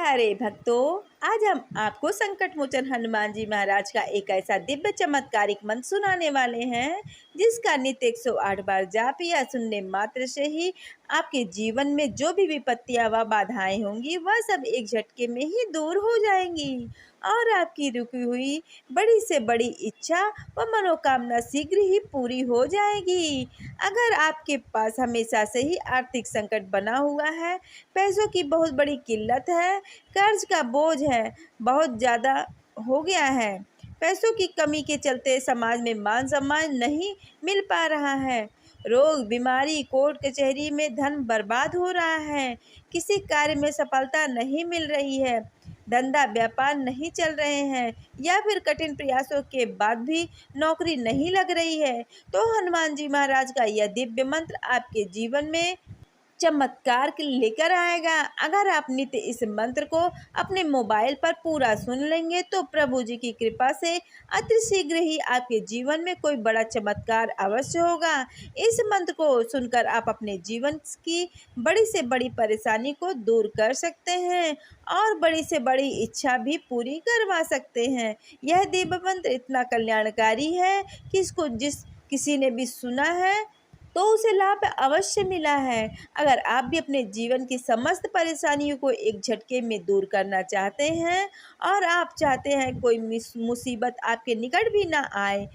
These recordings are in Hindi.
प्यारे भक्तों, आज हम आपको संकट मोचन हनुमान जी महाराज का एक ऐसा दिव्य चमत्कारिक मंत्र सुनाने वाले हैं जिसका नित्य 108 बार जाप या सुनने मात्र से ही आपके जीवन में जो भी विपत्तियां व बाधाएं होंगी वह सब एक झटके में ही दूर हो जाएंगी और आपकी रुकी हुई बड़ी से बड़ी इच्छा व मनोकामना शीघ्र ही पूरी हो जाएगी। अगर आपके पास हमेशा से ही आर्थिक संकट बना हुआ है, पैसों की बहुत बड़ी किल्लत है, कर्ज का बोझ है बहुत ज़्यादा हो गया है, पैसों की कमी के चलते समाज में मान सम्मान नहीं मिल पा रहा है, रोग बीमारी कोर्ट कचहरी में धन बर्बाद हो रहा है, किसी कार्य में सफलता नहीं मिल रही है, धंधा व्यापार नहीं चल रहे हैं या फिर कठिन प्रयासों के बाद भी नौकरी नहीं लग रही है, तो हनुमान जी महाराज का यह दिव्य मंत्र आपके जीवन में चमत्कार लेकर आएगा। अगर आप नित्य इस मंत्र को अपने मोबाइल पर पूरा सुन लेंगे तो प्रभु जी की कृपा से अति शीघ्र ही आपके जीवन में कोई बड़ा चमत्कार अवश्य होगा। इस मंत्र को सुनकर आप अपने जीवन की बड़ी से बड़ी परेशानी को दूर कर सकते हैं और बड़ी से बड़ी इच्छा भी पूरी करवा सकते हैं। यह दिव्य मंत्र इतना कल्याणकारी है कि इसको जिस किसी ने भी सुना है तो उसे लाभ अवश्य मिला है। अगर आप भी अपने जीवन की समस्त परेशानियों को एक झटके में दूर करना चाहते हैं और आप चाहते हैं कोई मुसीबत आपके निकट भी ना आए,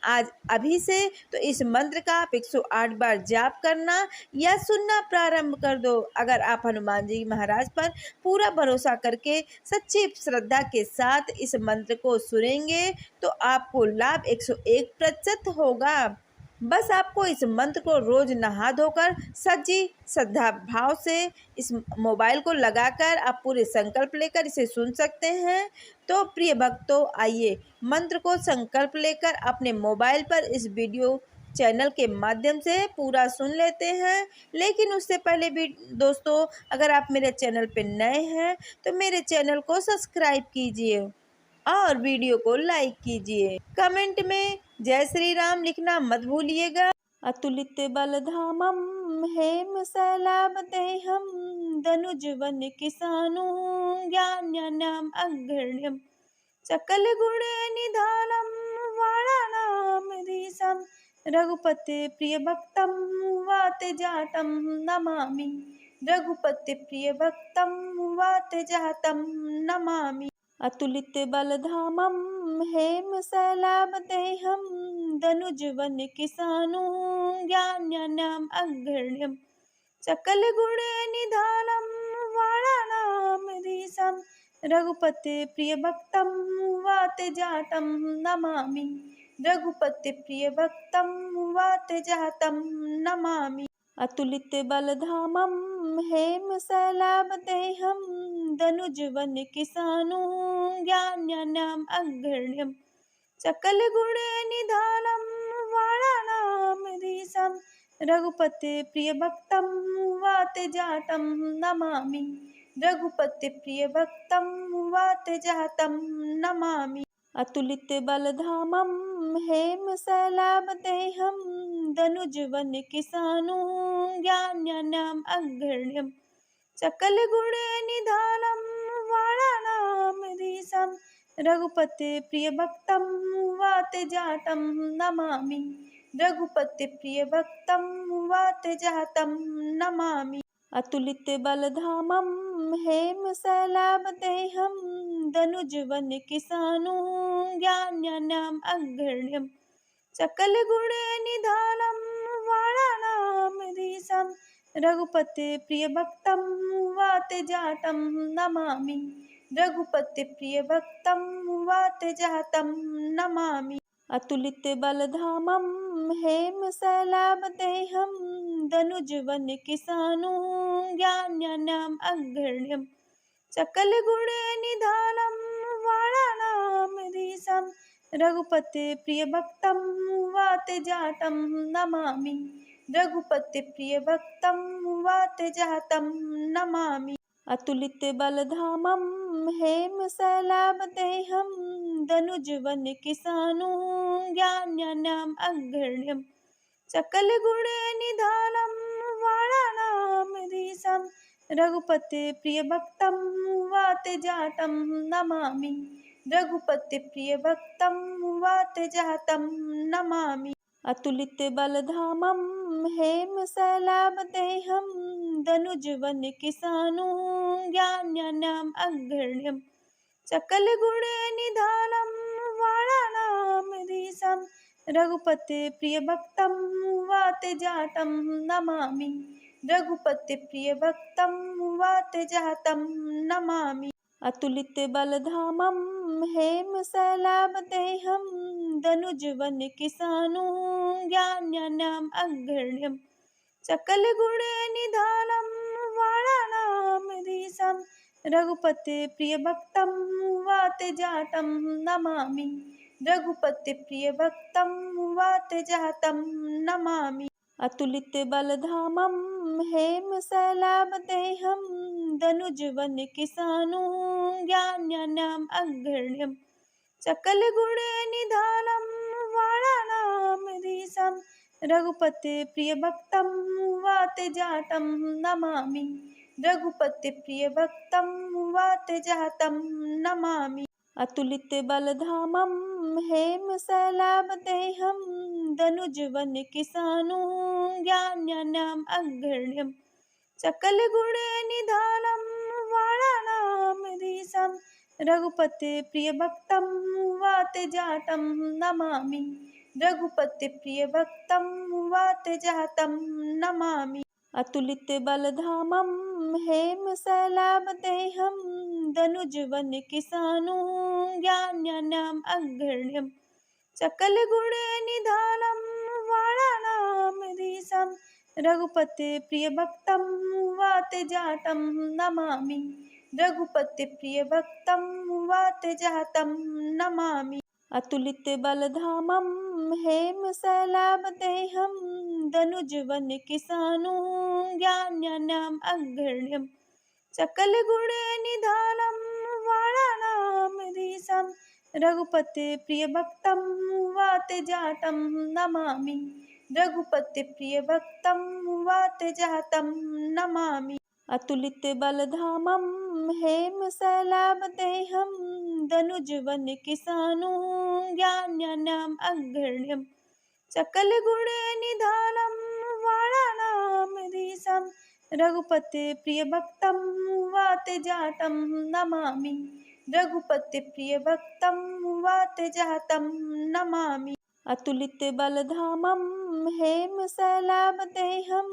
आज अभी से तो इस मंत्र का आप 108 बार जाप करना या सुनना प्रारंभ कर दो। अगर आप हनुमान जी महाराज पर पूरा भरोसा करके सच्ची श्रद्धा के साथ इस मंत्र को सुनेंगे तो आपको लाभ 101% होगा। बस आपको इस मंत्र को रोज नहा धोकर सच्ची श्रद्धा भाव से इस मोबाइल को लगाकर आप पूरे संकल्प लेकर इसे सुन सकते हैं। तो प्रिय भक्तों, आइए मंत्र को संकल्प लेकर अपने मोबाइल पर इस वीडियो चैनल के माध्यम से पूरा सुन लेते हैं। लेकिन उससे पहले भी दोस्तों, अगर आप मेरे चैनल पे नए हैं तो मेरे चैनल को सब्सक्राइब कीजिए और वीडियो को लाइक कीजिए। कमेंट में जय श्री राम लिखना मत भूलिएगा। अतुलित बलधामम हेम शैलावदेहम धनुजवन किसानु ज्ञानम अग्रण्यम सकल गुण निधानम वाणानाम धीशम रघुपति प्रिय भक्तम वाते जातम नमामि रघुपति प्रिय भक्तम वाते जातम नमामि। अतुलित बलधामम हेम शैलावदेहम धनुजवन किसानु ज्ञानम अग्रण्यम सकल गुण निधानम वाणानाम धीशम रघुपति प्रिय भक्तम वाते जातम नमामि रघुपति प्रिय भक्तम वाते जातम नमामि। अतुलित बलधामम हेम शैलावदेहम धनुजवन किसानु ज्ञानम अग्रण्यम सकल गुण निधानम वाणानाम धीशम रघुपति प्रिय भक्तम वाते जातम नमामि रघुपति प्रिय भक्तम वाते जातम नमामि। अतुलित बलधामम हेम शैलावदेहम धनुजवन किसानु ज्ञानम अग्रण्यम सकल गुण निधानम वाणानाम धीशम रघुपति प्रिय भक्तम वाते जातम नमामि रघुपति प्रिय भक्तम वाते जातम नमामि। अतुलित बलधामम हेम शैलावदेहम धनुजवन किसानु ज्ञानम अग्रण्यम सकल गुण निधानम वाणानाम धीशम रघुपति प्रिय भक्तम वाते जातम नमामि रघुपति प्रिय भक्तम वाते जातम नमामि। अतुलित बलधामम हेम शैलावदेहम धनुजवन किसानु ज्ञानम अग्रण्यम सकल गुण निधानम वाणानाम धीशम रघुपति प्रिय भक्तम वाते जातम नमामि रघुपति प्रिय भक्तम वाते जातम नमामि। अतुलित बलधामम हेम शैलावदेहम धनुजवन किसानु ज्ञानम अग्रण्यम सकल गुण निधानम वाणानाम धीशम रघुपति प्रिय भक्तम वाते वातजातं नमामि रघुपतिप्रियभक्तं वातजातं नमामि अतुलितबलधामं हेमशैलाभदेहं दनुजवनकिशानुं ज्ञान्यानाम् अग्रण्यं सकलगुणनिधानं वाणानामधीशं रघुपतिप्रियभक्तं वातजातं नमामि रघुपतिप्रियभक्तं वातजातं नमामि अतुलितबलधामं हेमशैलाभदेहं दनुजवनकिशानुं ज्ञान्यानाम् अग्रण्यं सकलगुणनिधानं वाणानामधीशं रघुपतिप्रियभक्तं वातजातं नमामि रघुपतिप्रियभक्तं वातजातं नमामि अतुलितबलधामं हेमशैलाभदेहं दनुजवनकिशानुं ज्ञान्यानाम् अग्रण्यं सकलगुणनिधानं वाणानामधीशं रघुपतिप्रियभक्तं वातजातं नमामि रघुपतिप्रियभक्तं वातजातं नमामि अतुलितबलधामं हेमशैलाभदेहं दनुजवनकिशानुं ज्ञान्यानाम् अग्रण्यं सकलगुणनिधानं वाणानामधीशं रघुपतिप्रियभक्तं वातजातं नमामि रघुपतिप्रियभक्तं वातजातं नमामि अतुलितबलधामं हेमशैलाभदेहं दनुजवनकिशानुं ज्ञान्यानाम् अग्रण्यं सकलगुणनिधानं वाणानामधीशं रघुपतिप्रियभक्तं वातजातं नमामि रघुपतिप्रियभक्तं वातजातं नमामि अतुलितबलधामं हेमशैलाभदेहं दनुजवनकिशानुं ज्ञान्यानाम् अग्रण्यं सकलगुणनिधानं वाणानामधीशं रघुपतिप्रियभक्तं वातजातं नमामि रघुपतिप्रियभक्तं वातजातं नमामि अतुलितबलधामं हेमशैलाभदेहं दनुजवनकिशानुं ज्ञान्यानाम् अग्रण्यं सकलगुणनिधानं वाणानामधीशं रघुपतिप्रियभक्तं वातजातं नमामि रघुपतिप्रियभक्तं वातजातं नमामि अतुलितबलधामं हेमशैलाभदेहं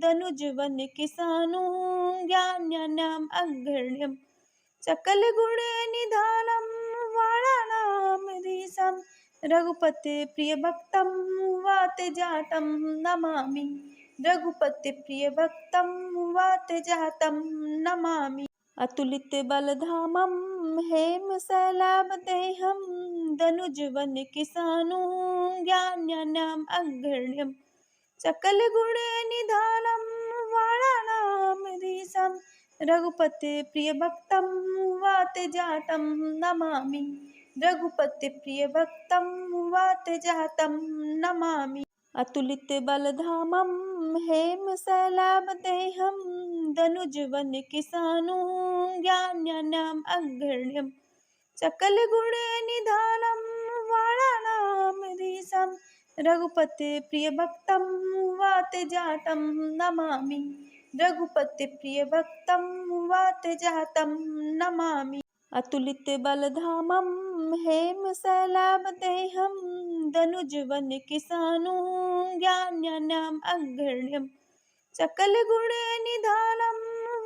दनुजवनकिशानुं ज्ञान्यानाम् अग्रण्यं सकलगुणनिधानं वाणानामधीशं रघुपतिप्रियभक्तं वातजातं नमामि रघुपतिप्रियभक्तं वातजातं नमामि अतुलितबलधामं हेमशैलाभदेहं दनुजवनकिशानुं ज्ञान्यानाम् अग्रण्यं सकलगुणनिधानं वाणानामधीशं रघुपतिप्रियभक्तं वातजातं नमामि रघुपतिप्रियभक्तं वातजातं नमामि अतुलितबलधामं हेमशैलाभदेहं दनुजवनकिशानुं ज्ञान्यानाम् अग्रण्यं सकलगुणनिधानं वाणानामधीशं रघुपतिप्रियभक्तं वातजातं नमामि रघुपतिप्रियभक्तं वातजातं नमामि अतुलितबलधामं हेमशैलाभदेहं दनुजवनकिशानुं ज्ञान्यानाम् अग्रण्यं सकलगुणनिधानं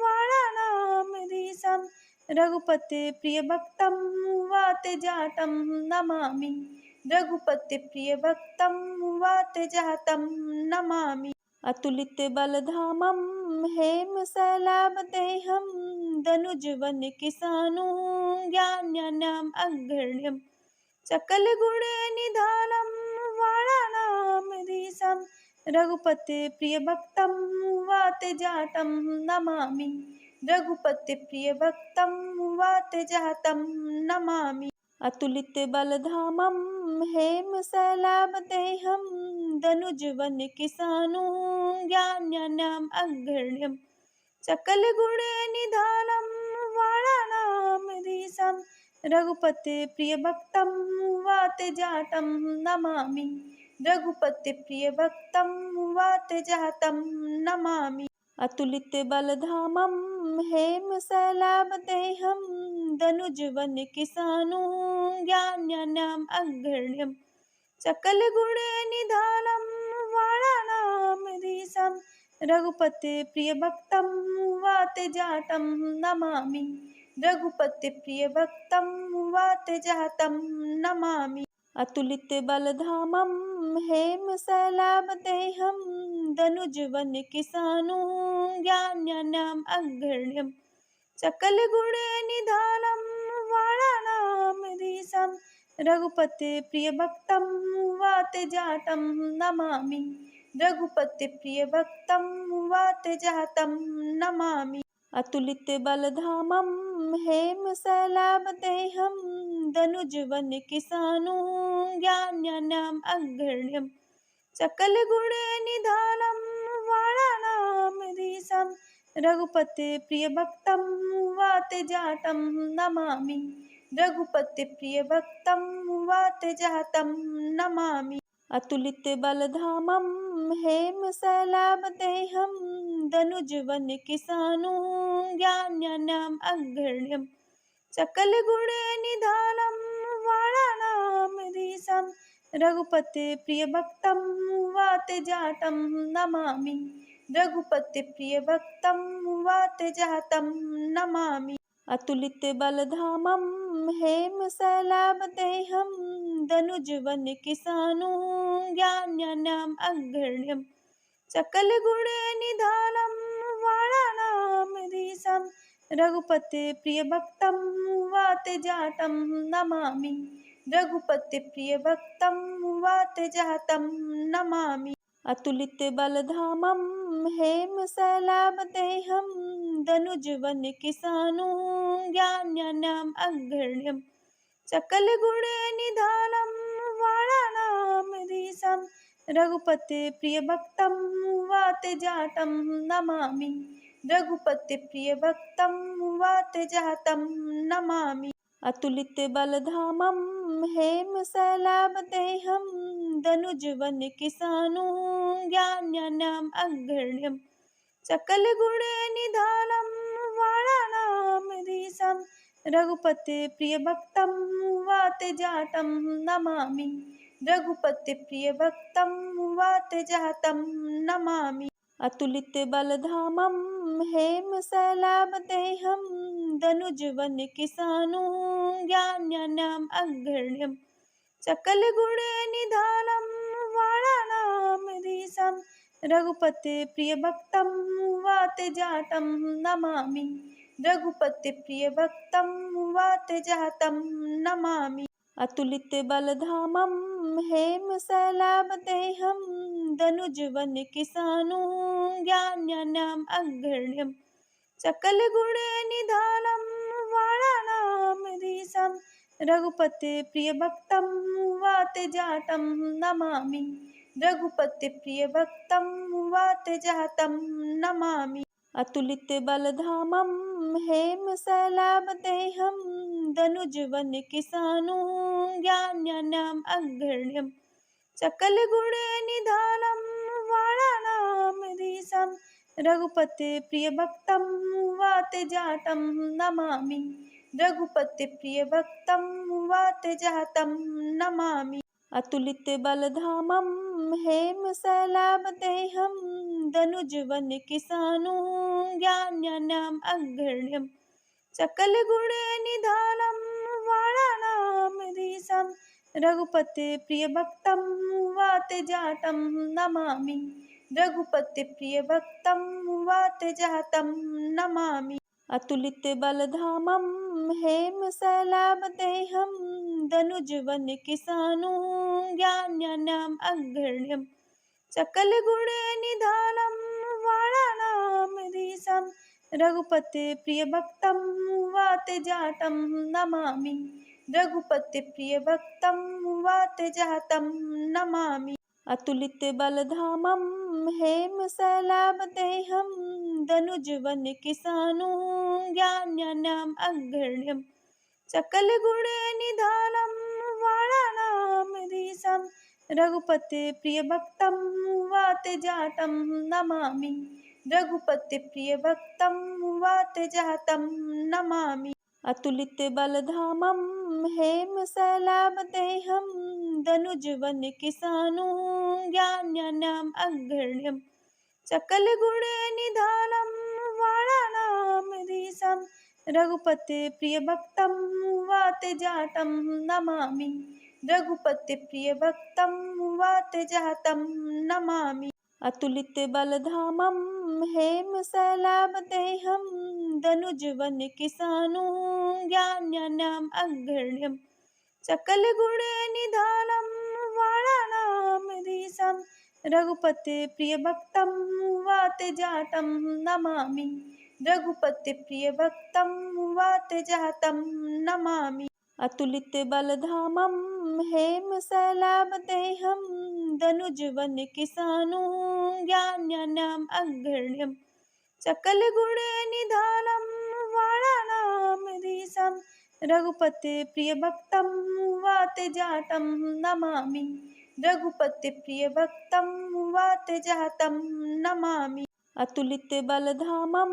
वाणानामधीशं रघुपतिप्रियभक्तं वातजातं नमामि रघुपतिप्रियभक्तं वातजातं नमामि अतुलितबलधामं हेमशैलाभदेहं दनुजवनकिशानुं ज्ञान्यानाम् अग्रण्यं सकलगुणनिधानं वाणानामधीशं रघुपतिप्रियभक्तं वातजातं नमामि रघुपतिप्रियभक्तं वातजातं नमामि अतुलितबलधामं हेमशैलाभदेहं दनुजवनकिशानुं ज्ञान्यानाम् अग्रण्यं सकलगुणनिधानं वाणानाम् रघुपते प्रियभक्तं वातजातं नमामि। रघुपते प्रियभक्तं वातजातं नमामि। अतुलित बलधामं हेमशैलावदेहं दनुजवन किसानं ज्ञान्यानाम् अग्रण्यं सकलगुणनिधानं वाणानामधीशं रघुपते प्रियभक्तं वातजातं नमामि। रघुपते प्रियभक्तं वातजातं नमामि। अतुलित बलधामं हेमशैलावदेहं दनुजवन किसानं ज्ञान्यानाम् अग्रण्यं सकलगुणनिधानं वाणानामधीशं रघुपते प्रियभक्तं वातजातं नमामि। रघुपते प्रियभक्तं वातजातं नमामि। अतुलित बलधामं हेमशैलावदेहं दनुजवन किसानं ज्ञान्यानाम् अग्रण्यं सकलगुणनिधानं वाणानामधीशं रघुपते प्रियभक्तं वातजातं नमामि। रघुपते प्रियभक्तं वातजातं नमामि। अतुलित बलधामं हेमशैलावदेहं दनुजवन किसानं ज्ञान्यानाम् अग्रण्यं सकलगुणनिधानं वाणानामधीशं रघुपते प्रियभक्तं वातजातं नमामि। रघुपते प्रियभक्तं वातजातं नमामि। अतुलित बलधामं हेमशैलावदेहं दनुजवन किसानं ज्ञान्यानाम् अग्रण्यं सकलगुणनिधानं वाणानामधीशं रघुपते प्रियभक्तं वातजातं नमामि। रघुपते प्रियभक्तं वातजातं नमामि। अतुलित बलधामं हेमशैलावदेहं दनुजवन किसानं ज्ञान्यानाम् अग्रण्यं सकलगुणनिधानं वाणानामधीशं रघुपते प्रियभक्तं वातजातं नमामि। रघुपते प्रियभक्तं वातजातं नमामि। अतुलित बलधामं हेमशैलावदेहं दनुजवन किसानं ज्ञान्यानाम् अग्रण्यं सकलगुणनिधानं वाणानामधीशं रघुपते प्रियभक्तं वातजातं नमामि। रघुपते प्रियभक्तं वातजातं नमामि। अतुलित बलधामं हेमशैलावदेहं दनुजवन किसानं ज्ञान्यानाम् अग्रण्यं सकलगुणनिधानं वाणानामधीशं रघुपते प्रियभक्तं वातजातं नमामि। रघुपते प्रियभक्तं वातजातं नमामि। अतुलित बलधामं हेमशैलावदेहं दनुजवन किसानं ज्ञान्यानाम् अग्रण्यं सकलगुणनिधानं वाणानामधीशं रघुपते प्रियभक्तं वातजातं नमामि। रघुपते प्रियभक्तं वातजातं नमामि। अतुलित बलधामं हेमशैलावदेहं दनुजवन किसानं ज्ञान्यानाम् अग्रण्यं सकलगुणनिधानं वाणानामधीशं रघुपते प्रियभक्तं वातजातं नमामि। रघुपते प्रियभक्तं वातजातं नमामि। अतुलित बलधामं हेमशैलावदेहं दनुजवन किसानं ज्ञान्यानाम् अग्रण्यं सकलगुणनिधानं वाणानामधीशं रघुपते प्रियभक्तं वातजातं नमामि। रघुपते प्रियभक्तं वातजातं नमामि। अतुलित बलधामं हेमशैलावदेहं दनुजवन किसानं ज्ञान्यानाम् अग्रण्यं सकलगुणनिधानं वाणानामधीशं रघुपते प्रियभक्तं वातजातं नमामि। रघुपते प्रियभक्तं वातजातं नमामि। अतुलित बलधामं हेमशैलावदेहं दनुजवन किसानं ज्ञान्यानाम् अग्रण्यं सकलगुणनिधानं वाणानामधीशं रघुपतिप्रियभक्तं वातजातं नमामि। रघुपतिप्रियभक्तं वातजातं नमामि। अतुलितबलधामं हेमशैलावदेहं दनुजवनकिशानुं ज्ञानज्ञानम् अग्रण्यं सकलगुणनिधानं वाणानामधीशं रघुपतिप्रियभक्तं वातजातं नमामि। रघुपतिप्रियभक्तं वातजातं नमामि। अतुलितबलधामं हेमशैलावदेहं दनुजवनकिशानुं ज्ञानज्ञानम् अग्रण्यं सकलगुणनिधानं वाणानामधीशं रघुपतिप्रियभक्तं वातजातं नमामि। रघुपतिप्रियभक्तं वातजातं नमामि। अतुलितबलधामं हेमशैलावदेहं दनुजवनकिशानुं ज्ञानज्ञानम् अग्रण्यं सकलगुणनिधानं वाणानामधीशं रघुपतिप्रियभक्तं वातजातं नमामि। रघुपतिप्रियभक्तं वातजातं नमामि। अतुलितबलधामं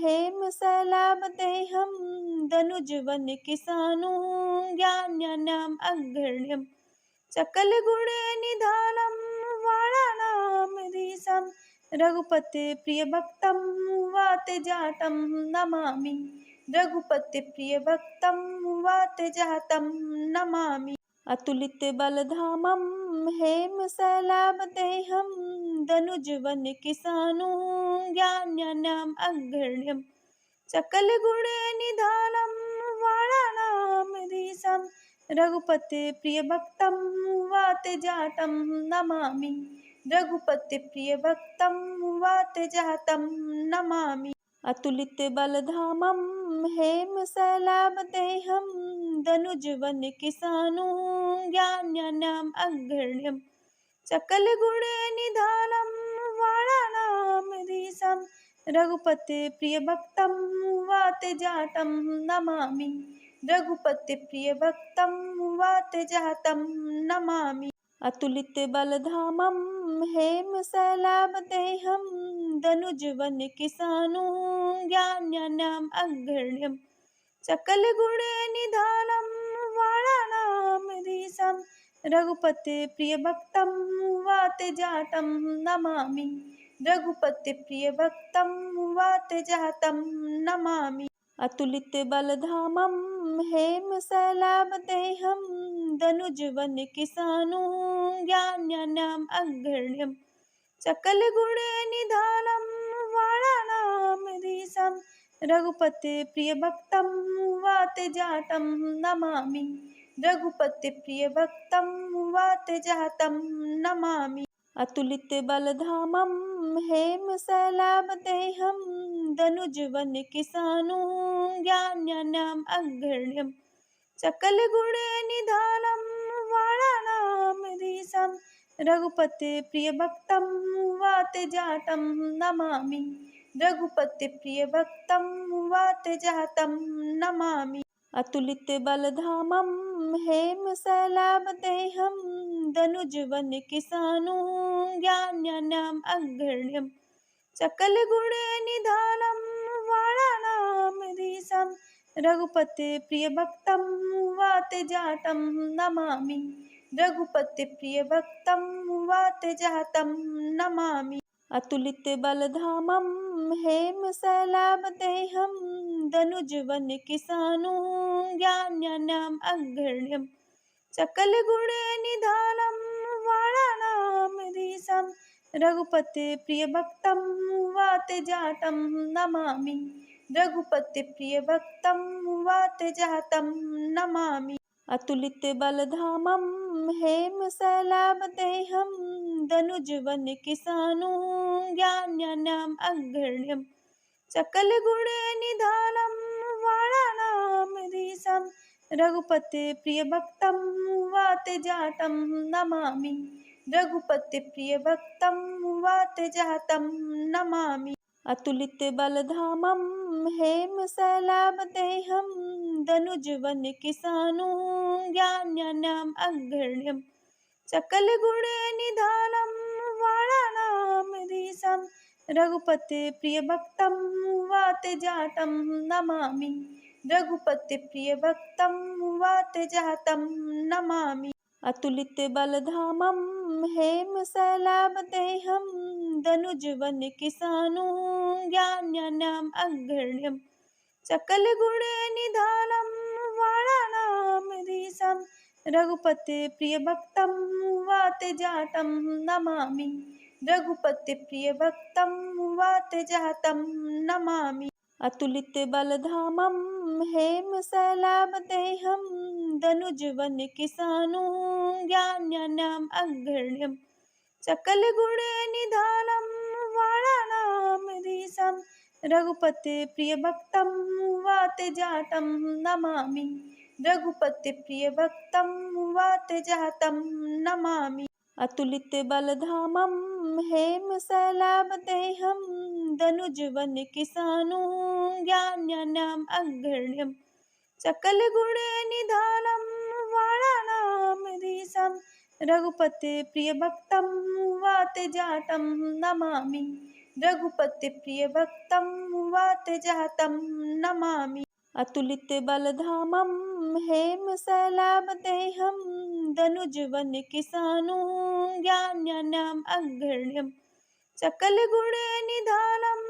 हेमशैलावदेहं दनुजवनकिशानुं ज्ञानज्ञानम् अग्रण्यं सकलगुणनिधानं वाणानामधीशं रघुपतिप्रियभक्तं वातजातं नमामि। रघुपतिप्रियभक्तं वातजातं नमामि। अतुलितबलधामं हेमशैलावदेहं दनुजवनकिशानुं ज्ञानज्ञानम् अग्रण्यं सकलगुणनिधानं वाणानामधीशं रघुपतिप्रियभक्तं वातजातं नमामि। रघुपतिप्रियभक्तं वातजातं नमामि। अतुलितबलधामं हेमशैलावदेहं दनुजवनकिशानुं ज्ञानज्ञानम् अग्रण्यं सकलगुणनिधानं वाणानामधीशं रघुपतिप्रियभक्तं वातजातं नमामि। रघुपतिप्रियभक्तं वातजातं नमामि। अतुलितबलधामं हेमशैलावदेहं दनुजवनकिशानुं ज्ञानज्ञानम् अग्रण्यं सकलगुणनिधानं वाणानामधीशं रघुपतिप्रियभक्तं वातजातं नमामि। रघुपतिप्रियभक्तं वातजातं नमामि। अतुलितबलधामं हेमशैलावदेहं दनुजवनकिशानुं ज्ञानज्ञानम् अग्रण्यं सकलगुणनिधानं वाणानामधीशं रघुपतिप्रियभक्तं वातजातं नमामि। रघुपतिप्रियभक्तं वातजातं नमामि। अतुलितबलधामं हेमशैलावदेहं दनुजवनकिशानुं ज्ञानज्ञानम् अग्रण्यं सकलगुणनिधानं वाणानामधीशं रघुपतिप्रियभक्तं वातजातं नमामि। रघुपतिप्रियभक्तं वातजातं नमामि। अतुलितबलधामं हेमशैलावदेहं दनुजवनकिशानुं ज्ञानज्ञानम् अग्रण्यं सकलगुणनिधानं वाणानामधीशं रघुपतिप्रियभक्तं वातजातं नमामि। रघुपतिप्रियभक्तं वातजातं नमामि। अतुलितबलधामं हेमशैलावदेहं दनुजवनकिशानुं ज्ञानज्ञानम् अग्रण्यं सकलगुणनिधानं वाणानामधीशं रघुपतिप्रियभक्तं वातजातं नमामि। रघुपतिप्रियभक्तं वातजातं नमामि। अतुलितबलधामं हेमशैलावदेहं दनुजवनकिशानुं ज्ञानज्ञानम् अग्रण्यं सकलगुणनिधानं वाणानामधीशं रघुपतिप्रियभक्तं वातजातं नमामि। रघुपतिप्रियभक्तं वातजातं नमामि। अतुलितबलधामं हेमशैलाभदेहं दनुजवनकिशानं ज्ञान्यानाम् अग्रण्यं सकलगुणनिधानं वाणानामधीशं रघुपतिप्रियभक्तं वातजातं नमामि। रघुपतिप्रियभक्तं वातजातं नमामि। अतुलितबलधामं हेमशैलाभदेहं दनुजवनकिशानं ज्ञान्यानाम् अग्रण्यं सकलगुणनिधानं वाणानामधीशं रघुपतिप्रियभक्तं वातजातं नमामि। रघुपतिप्रियभक्तं वातजातं नमामि। अतुलितबलधामं हेमशैलाभदेहं दनुजवनकिशानं ज्ञान्यानाम् अग्रण्यं सकलगुणनिधानं वाणानामधीशं रघुपतिप्रियभक्तं वातजातं नमामि। रघुपतिप्रियभक्तं वातजातं नमामि। अतुलितबलधामं हेमशैलाभदेहं दनुजवनकिशानं ज्ञान्यानाम् अग्रण्यं सकलगुणनिधानं वाणानामधीशं रघुपतिप्रियभक्तं वातजातं नमामि। रघुपतिप्रियभक्तं वातजातं नमामि। अतुलितबलधामं हेमशैलाभदेहं दनुजवनकिशानं ज्ञान्यानाम् अग्रण्यं सकलगुणनिधानं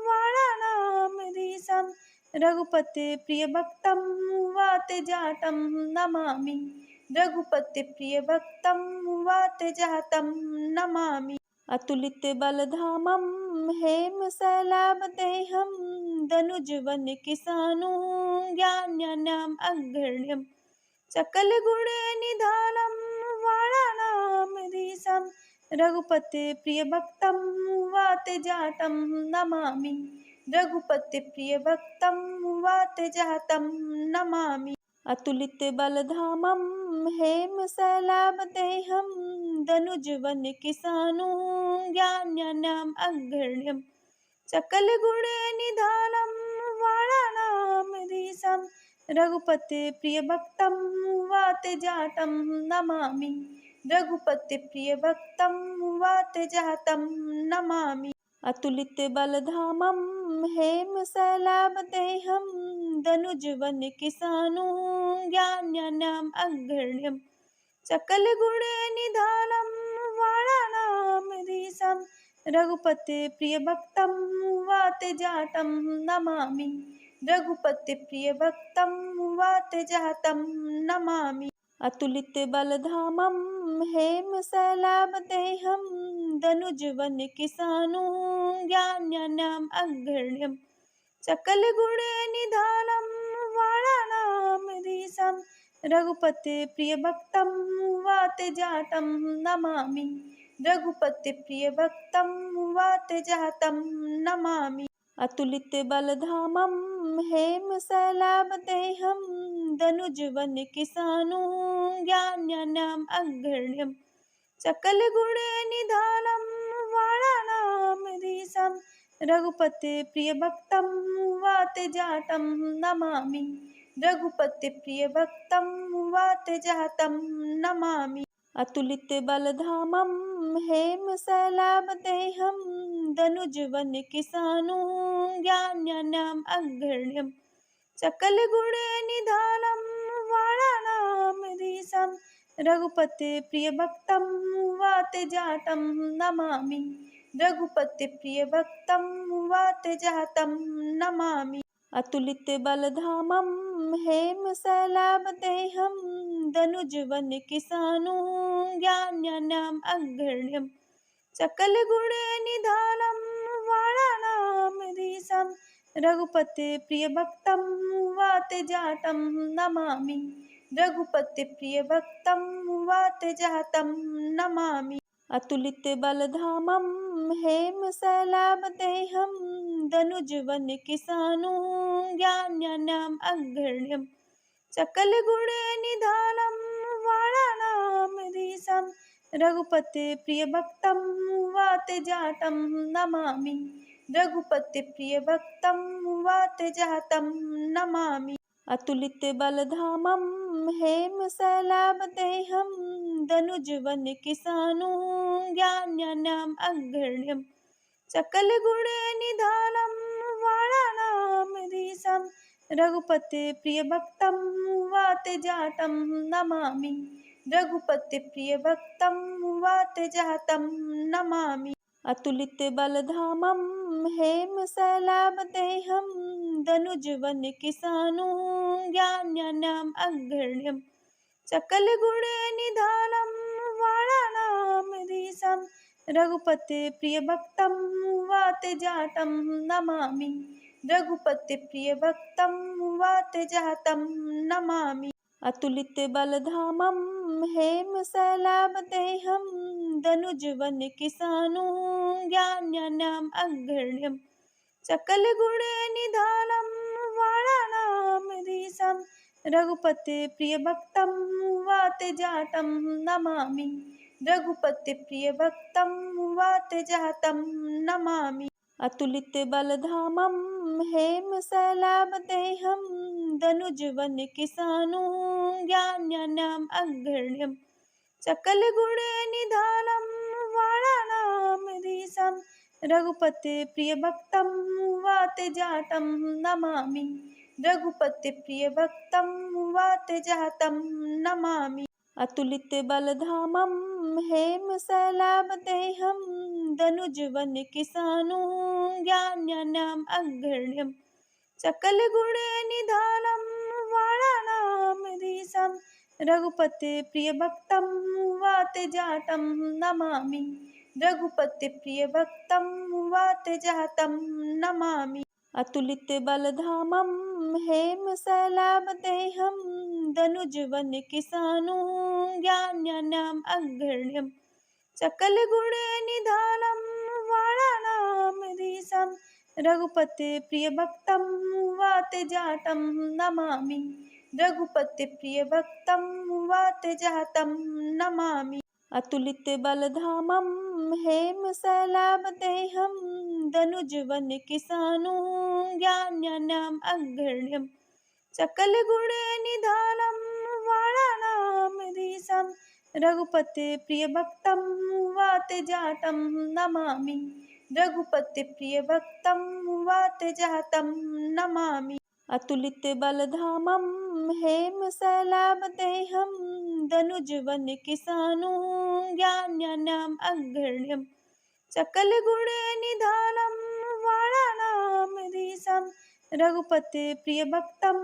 वाणानामधीशं रघुपतिप्रियभक्तं वातजातं नमामि। रघुपतिप्रियभक्तं वातजातं नमामि। अतुलितबलधामं हेमशैलाभदेहं दनुजवनकिशानं ज्ञान्यानाम् अग्रण्यं सकलगुणनिधानं वाणानामधीशं रघुपतिप्रियभक्तं वातजातं नमामि। रघुपतिप्रियभक्तं वातजातं नमामि। अतुलितबलधामं हेमशैलाभदेहं दनुजवनकिशानं ज्ञान्यानाम् अग्रण्यं सकलगुणनिधानं वाणानामधीशं रघुपतिप्रियभक्तं वातजातं नमामि। रघुपतिप्रियभक्तं वातजातं नमामि। अतुलितबलधामं हेमशैलाभदेहं दनुजवनकिशानं ज्ञान्यानाम् अग्रण्यं सकलगुणनिधानं वाणानामधीशं रघुपतिप्रियभक्तं वातजातं नमामि। रघुपतिप्रियभक्तं वातजातं नमामि। अतुलितबलधामं हेमशैलाभदेहं दनुजवनकिशानं ज्ञान्यानाम् अग्रण्यं सकलगुणनिधानं वाणानामधीशं रघुपतिप्रियभक्तं वातजातं नमामि। रघुपतिप्रियभक्तं वातजातं नमामि। अतुलितबलधामं हेमशैलाभदेहं दनुजवनकिशानं ज्ञान्यानाम् अग्रण्यं सकलगुणनिधानं वाणानामधीशं रघुपतिप्रियभक्तं वातजातं नमामि। रघुपतिप्रियभक्तं वातजातं नमामि। अतुलितबलधामं हेमशैलाभदेहं दनुजवनकिशानं ज्ञान्यानाम् अग्रण्यं सकलगुणनिधानं वाणानामधीशं रघुपतिप्रियभक्तं वातजातं नमामि। रघुपतिप्रियभक्तं वातजातं नमामि। अतुलितबलधामं हेमशैलाभदेहं दनुजवनकिशानं ज्ञान्यानाम् अग्रण्यं सकलगुणनिधानं वाणानामधीशं रघुपतिप्रियभक्तं वातजातं नमामि। रघुपतिप्रियभक्तं वातजातं नमामि। अतुलितबलधामं हेमशैलाभदेहं दनुजवनकिशानं ज्ञान्यानाम् अग्रण्यं सकलगुणनिधानं वाणानामधीशं रघुपतिप्रियभक्तं वातजातं नमामि। रघुपतिप्रियभक्तं वातजातं नमामि। अतुलितबलधामं हेमशैलाभदेहं धनुजवनकिशानं ज्ञान्यानाम् अग्रण्यं सकलगुणनिधानं वाणानामधीशं रघुपतिप्रियभक्तं वातजातं नमामि। रघुपतिप्रियभक्तं वातजातं नमामि। अतुलितबलधामं हेमशैलाभदेहं धनुजवनकिशानं ज्ञान्यानाम् अग्रण्यं सकलगुणनिधानं वाणानामधीशं रघुपतिप्रियभक्तं वातजातं नमामि। रघुपतिप्रियभक्तं वातजातं नमामि। अतुलितबलधामं हेमशैलाभदेहं धनुजवनकिशानं ज्ञान्यानाम् अग्रण्यं सकलगुणनिधानं वाणानामधीशं रघुपतिप्रियभक्तं वातजातं नमामि। रघुपतिप्रियभक्तं वातजातं नमामि। अतुलितबलधामं हेमशैलाभदेहं धनुजवनकिशानं ज्ञान्यानाम् अग्रण्यं सकलगुणनिधानं वाणानामधीशं रघुपतिप्रियभक्तं वातजातं नमामि। रघुपतिप्रियभक्तं वातजातं नमामि। अतुलितबलधामं हेमशैलाभदेहं धनुजवनकिशानं ज्ञान्यानाम् अग्रण्यं सकलगुणनिधानं वाणानामधीशं रघुपतिप्रियभक्तं वातजातं नमामि। रघुपतिप्रियभक्तं वातजातं नमामि। अतुलितबलधामं हेमशैलाभदेहं धनुजवनकिशानं ज्ञान्यानाम् अग्रण्यं सकलगुणनिधानं वाणानामधीशं रघुपतिप्रियभक्तं वातजातं नमामि। रघुपतिप्रियभक्तं वातजातं नमामि। अतुलितबलधामं हेमशैलाभदेहं धनुजवनकिशानं ज्ञान्यानाम् अग्रण्यं सकलगुणनिधानं वाणानामधीशं रघुपतिप्रियभक्तं वातजातं नमामि। रघुपतिप्रियभक्तं वातजातं नमामि। अतुलितबलधामं हेमशैलाभदेहं धनुजवनकिशानं ज्ञान्यानाम् अग्रण्यं सकलगुणनिधानं वाणानामधीशं रघुपतिप्रियभक्तं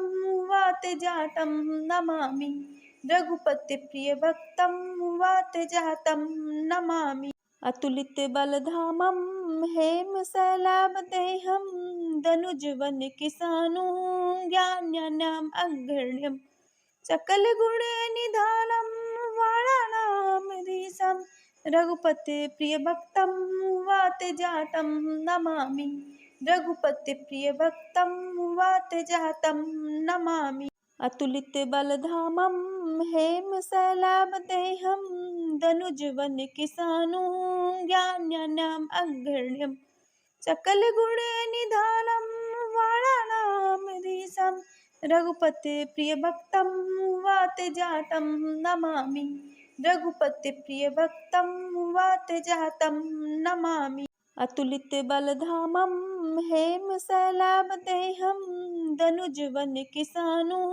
वातजातं नमामि। रघुपतिप्रियभक्तं वातजातं नमामि। अतुलितबलधामं हेमशैलाभदेहं धनुजवनकिशानं ज्ञान्यानाम् अग्रण्यं सकलगुणनिधानं वाणानामधीशं रघुपतिप्रियभक्तं वातजातं नमामि। रघुपतिप्रियभक्तं वातजातं नमामि। अतुलितबलधामं हेमशैलाभदेहं धनुजवनकिशानं ज्ञान्यानाम् अग्रण्यं सकलगुणनिधानं वाणानामधीशं रघुपतिप्रियभक्तं वातजातं नमामि। रघुपतिप्रियभक्तं वातजातं नमामि। अतुलितबलधामं हेमशैलाभदेहं धनुजवनकिशानं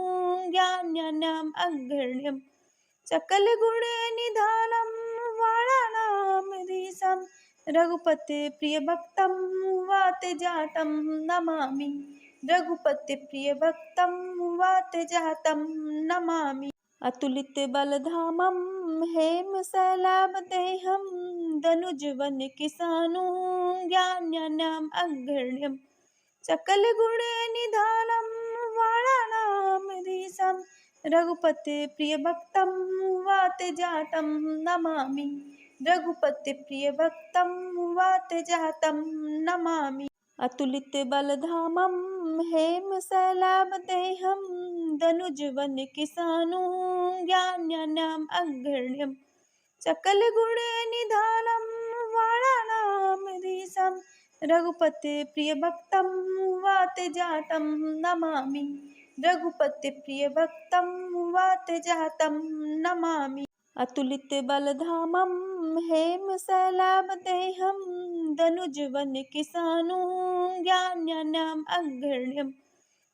ज्ञान्यानाम् अग्रण्यं सकलगुणनिधानं वाणानामधीशं रघुपतिप्रियभक्तं वातजातं नमामि। रघुपतिप्रियभक्तं वातजातं नमामि। अतुलितबलधामं हेमशैलाभदेहं धनुजवनकिशानं ज्ञान्यानाम् अग्रण्यं सकलगुणनिधानं वाणानामधीशं रघुपतिप्रियभक्तं वातजातं नमामि। रघुपतिप्रियभक्तं वातजातं नमामि। अतुलितबलधामं हेमशैलाभदेहं धनुजवनकिशानं ज्ञान्यानाम् अग्रण्यं सकलगुणनिधानं वाणानामधीशं रघुपते प्रियभक्तं वातजातं नमामि। रघुपते प्रियभक्तं वातजातं नमामि। अतुलित बलधामं हेमशैलाभदेहं दनुजवन किसानुं ज्ञान्यानाम् अग्रण्यं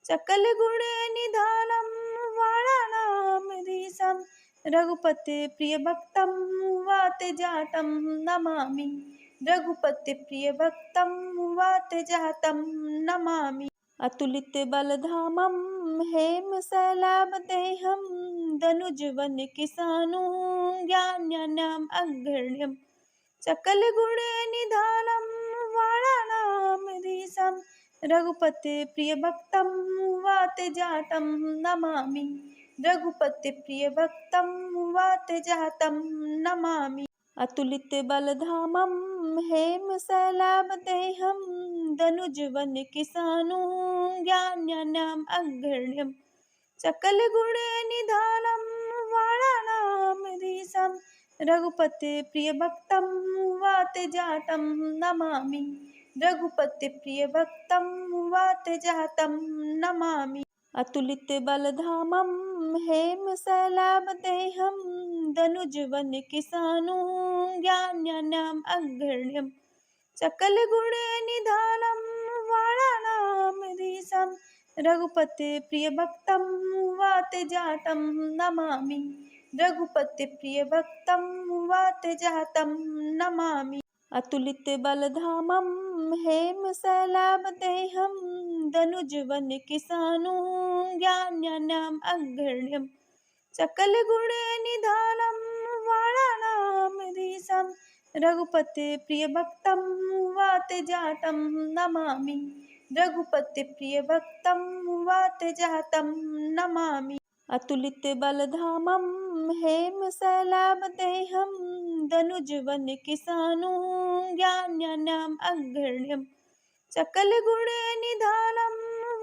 सकलगुणनिधानं वाणानामधीशं रघुपते प्रियभक्तं वातजातं नमामि। रघुपते प्रियभक्तं वातजातं नमामि। अतुलित बलधामं हेमशैलाभदेहं दनुजवन किसानुं ज्ञान्यानाम् अग्रण्यं सकलगुणनिधानं वाणानामधीशं रघुपते प्रियभक्तं वातजातं नमामि। रघुपते प्रियभक्तं वातजातं नमामि। अतुलित बलधामं हेमशैलाभदेहं दनुजवन किसानुं ज्ञान्यानाम् अग्रण्यं सकलगुणनिधानं वाणानामधीशं रघुपते प्रियभक्तं वातजातं नमामि। रघुपते प्रियभक्तं वातजातं नमामि। अतुलित बलधामं हेमशैलाभदेहं दनुजवन किसानुं ज्ञान्यानाम् अग्रण्यं सकलगुणनिधानं वाणानामधीशं रघुपते प्रियभक्तं वातजातं नमामि। रघुपते प्रियभक्तं वातजातं नमामि। अतुलित बलधामं हेमशैलाभदेहं दनुजवन किसानुं ज्ञान्यानाम् अग्रण्यं सकलगुणनिधानं वाणानामधीशं रघुपते प्रियभक्तं वातजातं नमामि। रघुपते प्रियभक्तं वातजातं नमामि। अतुलित बलधामं हेमशैलाभदेहं दनुजवन किसानुं ज्ञान्यानाम् अग्रण्यं सकलगुणनिधानं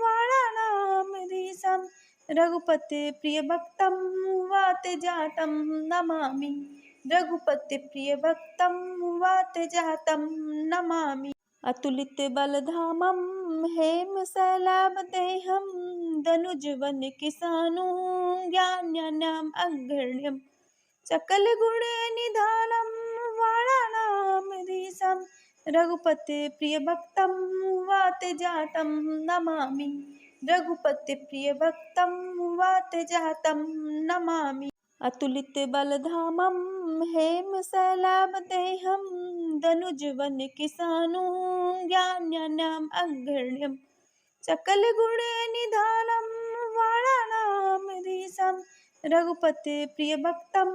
वाणानामधीशं रघुपते प्रियभक्तं वातजातं नमामि। रघुपते प्रियभक्तं वातजातं नमामि। अतुलित बलधामं हेमशैलाभदेहं दनुजवन किसानुं ज्ञान्यानाम् अग्रण्यं सकलगुणनिधानं वाणानामधीशं रघुपते प्रियभक्तं वातजातं नमामि। रघुपते प्रियभक्तं वातजातं नमामि। अतुलित बलधामं हेमशैलाभदेहं दनुजवन किसानुं ज्ञान्यानाम् अग्रण्यं सकलगुणनिधानं वाणानामधीशं रघुपते प्रियभक्तं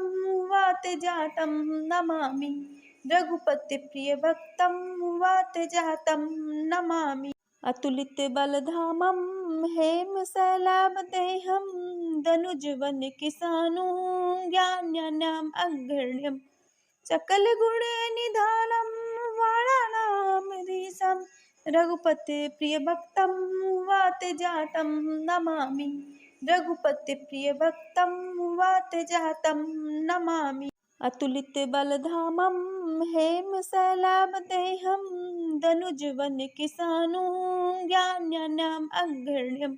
वातजातं नमामि। रघुपते प्रियभक्तं वातजातं नमामि। अतुलित बलधामं हेमशैलाभदेहं दनुजवन किसानुं ज्ञान्यानाम् अग्रण्यं सकलगुणनिधानं वाणानामधीशं रघुपते प्रियभक्तं वातजातं नमामि। रघुपते प्रियभक्तं वातजातं नमामि। अतुलित बलधामं हेमशैलाभदेहं दनुजवन किसानुं ज्ञान्यानाम् अग्रण्यं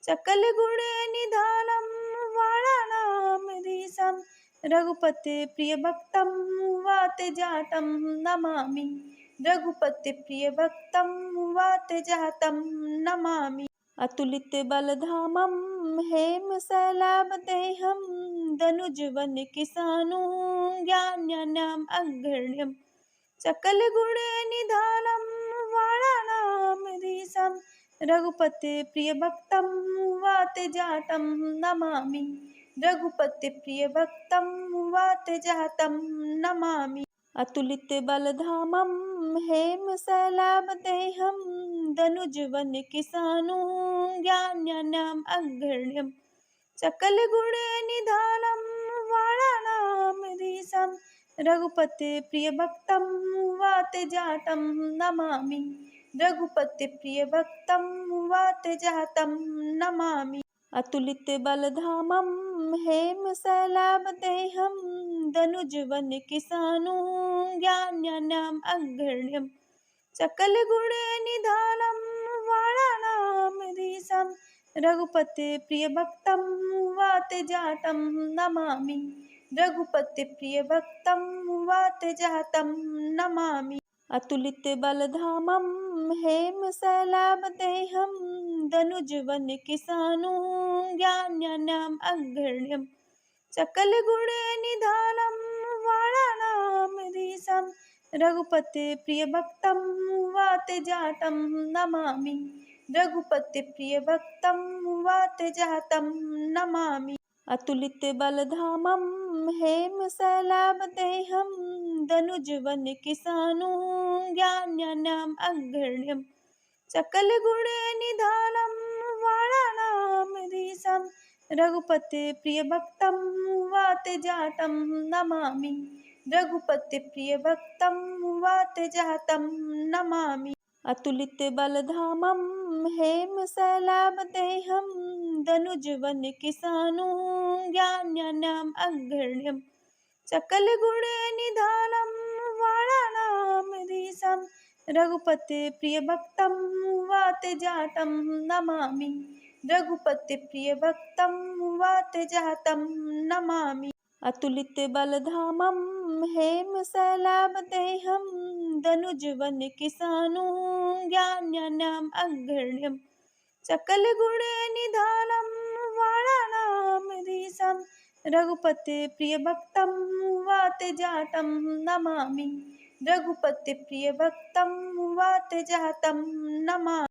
सकलगुणनिधानं वाणानामधीशं रघुपते प्रियभक्तं वातजातं नमामि। रघुपते प्रियभक्तं वातजातं नमामि। अतुलित बलधामं हेमशैलाभदेहं दनुजवन किसानुं ज्ञान्यानाम् अग्रण्यं सकलगुणनिधानं वाणानामधीशं रघुपते प्रियभक्तं वातजातं नमामि। रघुपते प्रियभक्तं वातजातं नमामि। अतुलित बलधामं हेमशैलाभदेहं दनुजवन किसानुं ज्ञान्यानाम् अग्रण्यं सकलगुणनिधानं वाणानामधीशं रघुपते प्रियभक्तं वातजातं नमामि। रघुपते प्रियभक्तं वातजातं नमामि। अतुलित बलधामं हेमशैलाभदेहं दनुजवन किसानुं ज्ञान्यानाम् अग्रण्यं सकलगुणनिधानं वाणानामधीशं रघुपते प्रियभक्तं वातजातं नमामि। रघुपते प्रियभक्तं वातजातं नमामि। अतुलितबलधामं हेमशैलावदेहं दनुजवनकिशानं ज्ञान्यानाम् अग्रण्यं सकलगुणनिधानं वाणानामधीशं रघुपते प्रियभक्तं वातजातं नमामि। रघुपते प्रियभक्तं वातजातं नमामि। अतुलितबलधामं हेमशैलावदेहं दनुजवनकिशानं ज्ञान्यानाम् अग्रण्यं सकलगुणनिधानं वाणानामधीशं रघुपते प्रियभक्तं वातजातं नमामि। रघुपते प्रियभक्तं वातजातं नमामि। अतुलितबलधामं हेमशैलावदेहं दनुजवनकिशानं ज्ञान्यानाम् अग्रण्यं सकलगुणनिधानं वाणानामधीशं रघुपते प्रियभक्तं वातजातं नमामि। रघुपते प्रियभक्तं वातजातं नमामि। अतुलितबलधामं हेमशैलावदेहं दनुजवनकिशानं ज्ञान्यानाम् अग्रण्यं सकलगुणनिधानं वाणानामधीशं रघुपते प्रियभक्तं वातजातं नमामि। रघुपते प्रियभक्तं वातजातं नमामि।